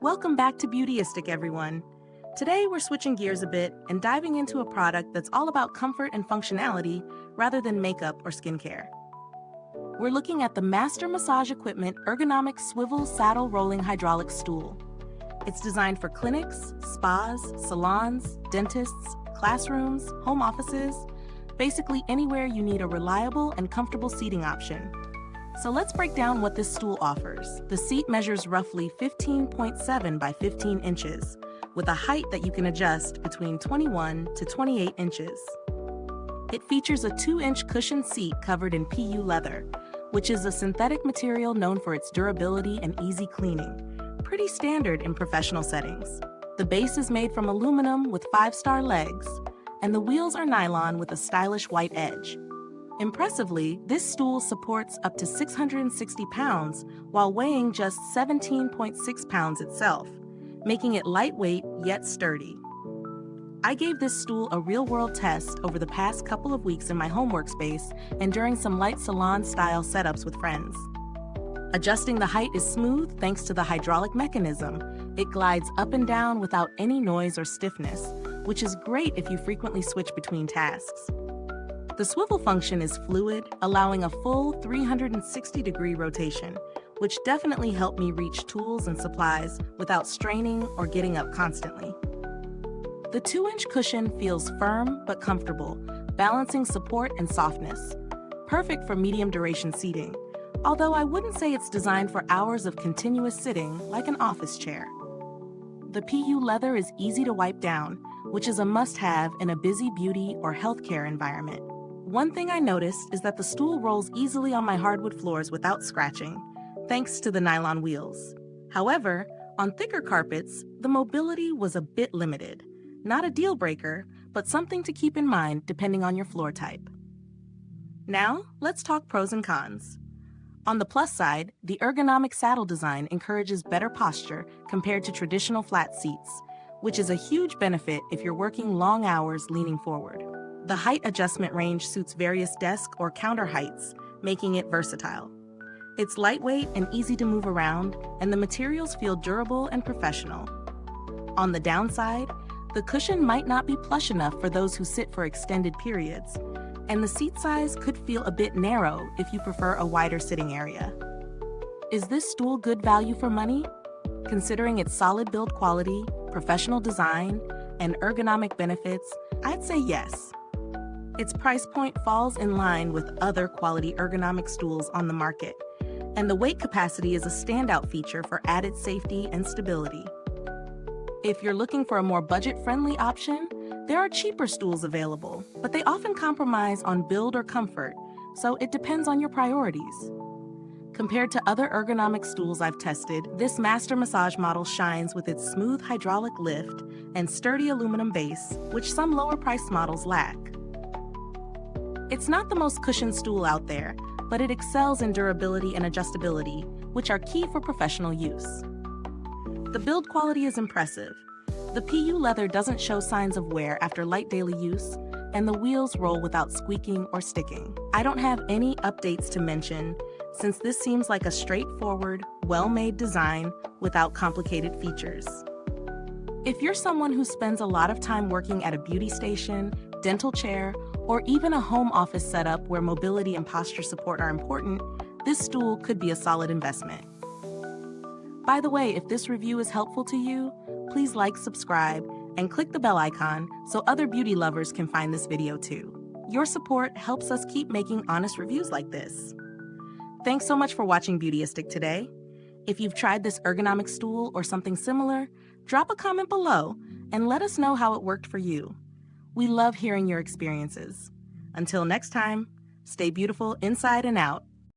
Welcome back to Beautyistic, everyone. Today we're switching gears a bit and diving into a product that's all about comfort and functionality rather than makeup or skincare. We're looking at the Master Massage Equipment Ergonomic Swivel Saddle Rolling Hydraulic Stool. It's designed for clinics, spas, salons, dentists, classrooms, home offices, basically anywhere you need a reliable and comfortable seating option. So let's break down what this stool offers. The seat measures roughly 15.7 by 15 inches, with a height that you can adjust between 21 to 28 inches. It features a 2-inch cushioned seat covered in PU leather, which is a synthetic material known for its durability and easy cleaning, pretty standard in professional settings. The base is made from aluminum with 5-star legs, and the wheels are nylon with a stylish white edge. Impressively, this stool supports up to 660 pounds while weighing just 17.6 pounds itself, making it lightweight yet sturdy. I gave this stool a real-world test over the past couple of weeks in my home workspace and during some light salon-style setups with friends. Adjusting the height is smooth thanks to the hydraulic mechanism. It glides up and down without any noise or stiffness, which is great if you frequently switch between tasks. The swivel function is fluid, allowing a full 360-degree rotation, which definitely helped me reach tools and supplies without straining or getting up constantly. The 2-inch cushion feels firm but comfortable, balancing support and softness. Perfect for medium-duration seating, although I wouldn't say it's designed for hours of continuous sitting like an office chair. The PU leather is easy to wipe down, which is a must-have in a busy beauty or healthcare environment. One thing I noticed is that the stool rolls easily on my hardwood floors without scratching, thanks to the nylon wheels. However, on thicker carpets, the mobility was a bit limited. Not a deal breaker, but something to keep in mind depending on your floor type. Now, let's talk pros and cons. On the plus side, the ergonomic saddle design encourages better posture compared to traditional flat seats, which is a huge benefit if you're working long hours leaning forward. The height adjustment range suits various desk or counter heights, making it versatile. It's lightweight and easy to move around, and the materials feel durable and professional. On the downside, the cushion might not be plush enough for those who sit for extended periods, and the seat size could feel a bit narrow if you prefer a wider sitting area. Is this stool good value for money? Considering its solid build quality, professional design, and ergonomic benefits, I'd say yes. Its price point falls in line with other quality ergonomic stools on the market, and the weight capacity is a standout feature for added safety and stability. If you're looking for a more budget-friendly option, there are cheaper stools available, but they often compromise on build or comfort, so it depends on your priorities. Compared to other ergonomic stools I've tested, this Master Massage model shines with its smooth hydraulic lift and sturdy aluminum base, which some lower-priced models lack. It's not the most cushioned stool out there, but it excels in durability and adjustability, which are key for professional use. The build quality is impressive. The PU leather doesn't show signs of wear after light daily use, and the wheels roll without squeaking or sticking. I don't have any updates to mention, since this seems like a straightforward, well-made design without complicated features. If you're someone who spends a lot of time working at a beauty station, dental chair, or even a home office setup where mobility and posture support are important, this stool could be a solid investment. By the way, if this review is helpful to you, please like, subscribe, and click the bell icon so other beauty lovers can find this video too. Your support helps us keep making honest reviews like this. Thanks so much for watching Beautyistic today. If you've tried this ergonomic stool or something similar, drop a comment below and let us know how it worked for you. We love hearing your experiences. Until next time, stay beautiful inside and out.